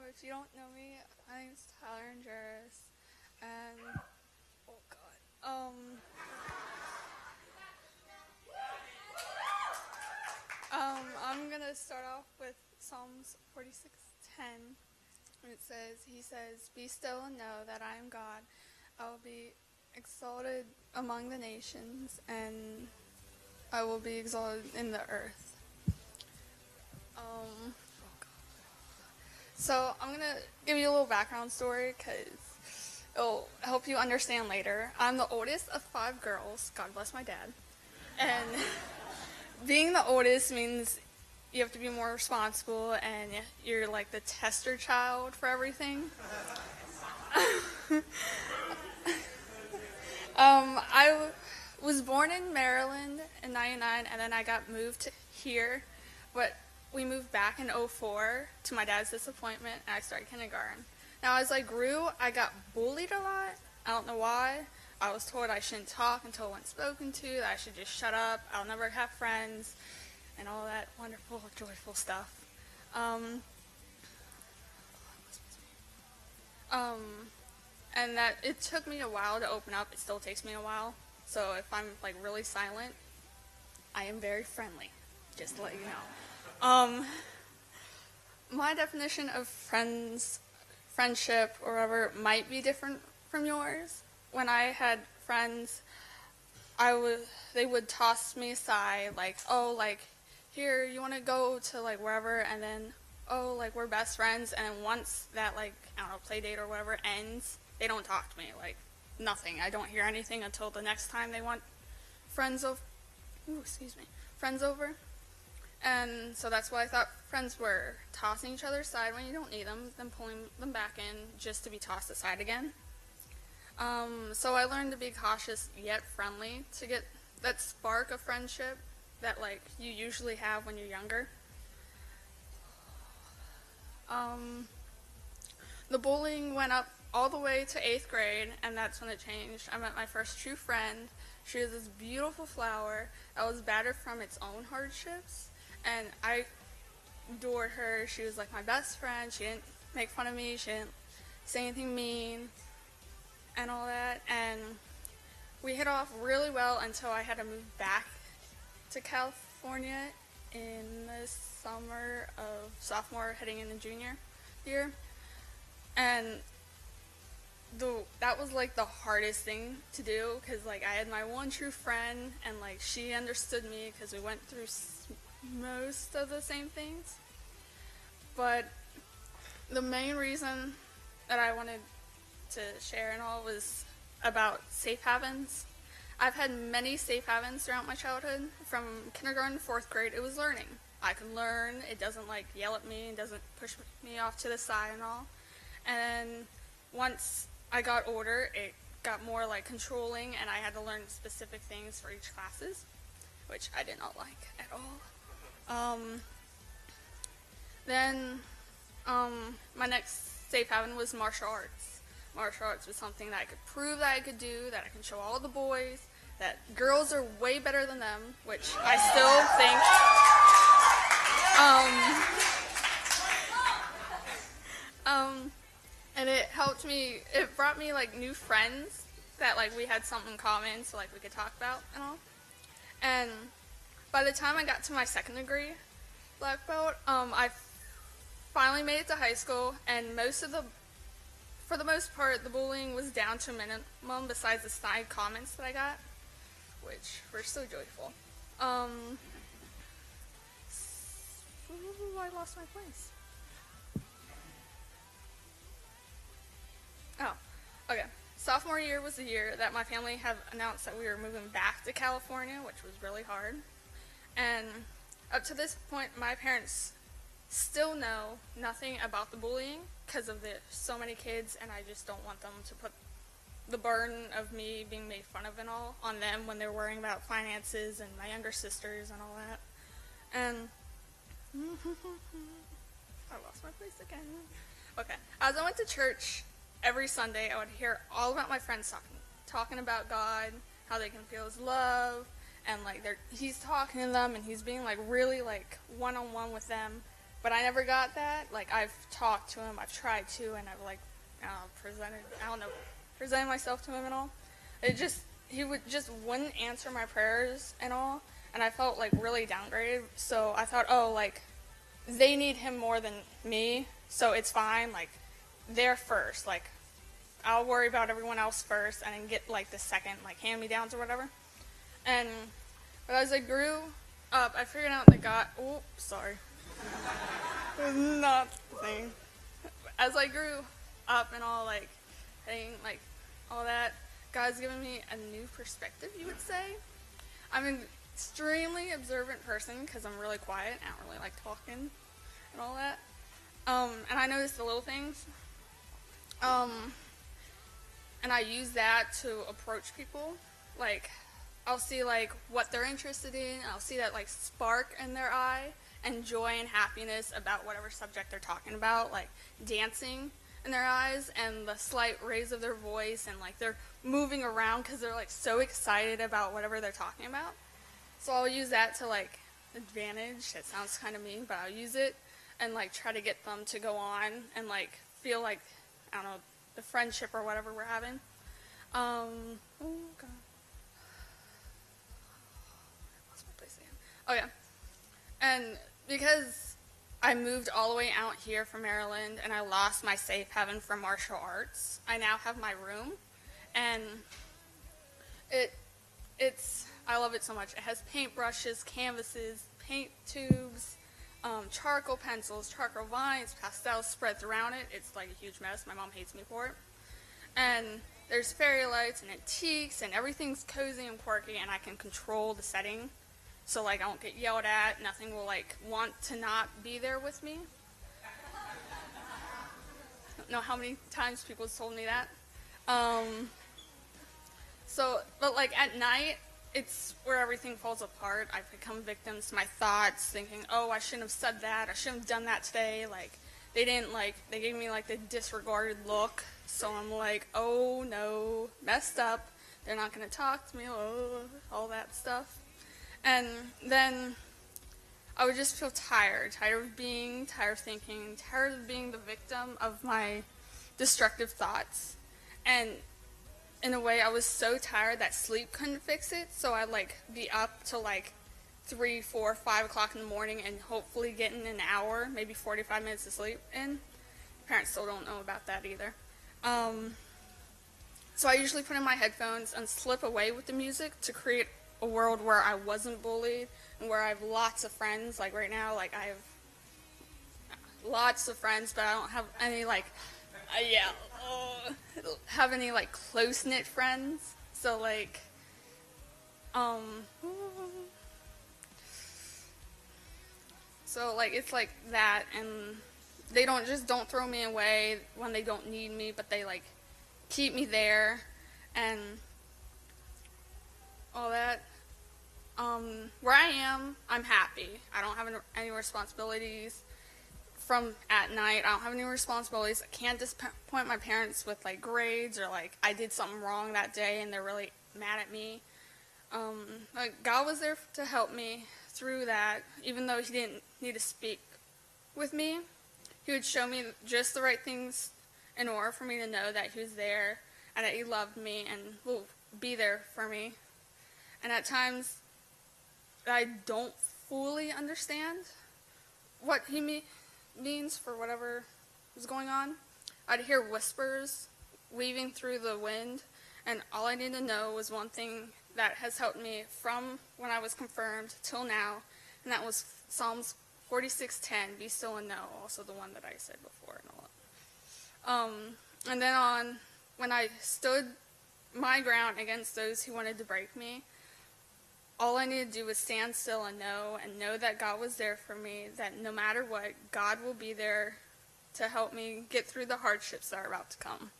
if you don't know me, my name's Tylerann Jahraus, and oh god, I'm gonna start off with Psalms 46:10, and it says, "He says, be still and know that I am God. I will be exalted among the nations, and I will be exalted in the earth." So I'm gonna give you a little background story because it'll help you understand later. I'm the oldest of 5 girls. God bless my dad. And being the oldest means you have to be more responsible, and you're like the tester child for everything. I was born in Maryland in '99, and then I got moved to here, but we moved back in '04 to my dad's disappointment, and I started kindergarten. Now, as I grew, I got bullied a lot. I don't know why. I was told I shouldn't talk until when spoken to, that I should just shut up, I'll never have friends, and all that wonderful, joyful stuff. And that it took me a while to open up. It still takes me a while. So if I'm like really silent, I am very friendly, just to let you know. My definition of friendship, or whatever, might be different from yours. When I had friends, they would toss me aside, like, oh, like, here, you want to go to, like, wherever, and then, oh, like, we're best friends, and then once that, like, I don't know, play date or whatever ends, they don't talk to me, like, nothing. I don't hear anything until the next time they want friends over. Friends over. And so that's why I thought friends were tossing each other aside when you don't need them, then pulling them back in just to be tossed aside again. So I learned to be cautious yet friendly to get that spark of friendship that like you usually have when you're younger. The bullying went up all the way to 8th grade, and that's when it changed. I met my first true friend. She was this beautiful flower that was battered from its own hardships, and I adored her. She was like my best friend. She didn't make fun of me. She didn't say anything mean and all that, and we hit off really well until I had to move back to California in the summer of sophomore heading into junior year. And that was like the hardest thing to do, because like I had my one true friend, and like she understood me because we went through most of the same things. But the main reason that I wanted to share and all was about safe havens. I've had many safe havens throughout my childhood. From kindergarten to 4th grade, it was learning. I can learn. It doesn't like yell at me. It doesn't push me off to the side and all. And once I got older, it got more like controlling, and I had to learn specific things for each classes, which I did not like at all. Then my next safe haven was martial arts. Martial arts was something that I could prove that I could do, that I can show all the boys, that girls are way better than them, which I still think. And it helped me, it brought me like new friends that like we had something in common, so like we could talk about and all. And by the time I got to my 2nd degree black belt, I finally made it to high school, and for the most part, the bullying was down to a minimum besides the snide comments that I got, which were so joyful. I lost my place. Oh, okay. Sophomore year was the year that my family had announced that we were moving back to California, which was really hard. And up to this point, my parents still know nothing about the bullying because of the so many kids, and I just don't want them to put the burden of me being made fun of and all on them when they're worrying about finances and my younger sisters and all that. And I lost my place again. Okay. As I went to church every Sunday, I would hear all about my friends talking about God, how they can feel His love, and like he's talking to them, and he's being like really like one-on-one with them. but I never got that. Like, I've talked to him, I've tried to, and I've, like, presented myself to him and all. He wouldn't answer my prayers and all, and I felt, like, really downgraded. So I thought, oh, like, they need him more than me, so it's fine. Like, they're first. Like, I'll worry about everyone else first, and then get, like, the second, like, hand-me-downs or whatever. But as I grew up, I figured out that God. Oh, sorry. It was not the thing. As I grew up and all, like, like, all that, God's given me a new perspective, you would say. I'm an extremely observant person because I'm really quiet. I don't really like talking and all that. And I notice the little things. And I use that to approach people. Like, I'll see, like, what they're interested in. I'll see that, like, spark in their eye and joy and happiness about whatever subject they're talking about, like dancing in their eyes and the slight raise of their voice, and, like, they're moving around because they're, like, so excited about whatever they're talking about. So I'll use that to, like, advantage. It sounds kind of mean, but I'll use it and, like, try to get them to go on and, like, feel like, I don't know, the friendship or whatever we're having. Oh, God. Oh, yeah. And because I moved all the way out here from Maryland and I lost my safe haven from martial arts, I now have my room. And I love it so much. It has paintbrushes, canvases, paint tubes, charcoal pencils, charcoal vines, pastels spread throughout it. It's like a huge mess. My mom hates me for it. And there's fairy lights and antiques, and everything's cozy and quirky, and I can control the setting. So, like, I won't get yelled at. Nothing will, like, want to not be there with me. I don't know how many times people have told me that. But, like, at night, it's where everything falls apart. I become victims to my thoughts, thinking, oh, I shouldn't have said that. I shouldn't have done that today. Like, they gave me, like, the disregarded look. So I'm like, oh, no, messed up. They're not going to talk to me, all that stuff. And then I would just feel tired of thinking, tired of being the victim of my destructive thoughts. And in a way, I was so tired that sleep couldn't fix it, so I'd, like, be up till, like, 3, 4, 5 o'clock in the morning and hopefully getting an hour, maybe 45 minutes of sleep in. Parents still don't know about that either. So I usually put in my headphones and slip away with the music to create a world where I wasn't bullied and where I have lots of friends. Like, right now, like, I have lots of friends, but I don't have any, like, have any, like, close-knit friends. So, like, it's like that, and they don't throw me away when they don't need me, but they, like, keep me there, and all that. Where I am, I'm happy. I don't have any responsibilities from at night. I don't have any responsibilities. I can't disappoint my parents with, like, grades or, like, I did something wrong that day and they're really mad at me. Like, God was there to help me through that, even though he didn't need to speak with me. He would show me just the right things in order for me to know that he was there and that he loved me and will be there for me. And at times, I don't fully understand what he means for whatever was going on. I'd hear whispers weaving through the wind, and all I need to know was one thing that has helped me from when I was confirmed till now, and that was Psalms 46:10, be still and know, also the one that I said before and all that. And then on, when I stood my ground against those who wanted to break me, all I needed to do was stand still and know that God was there for me, that no matter what, God will be there to help me get through the hardships that are about to come.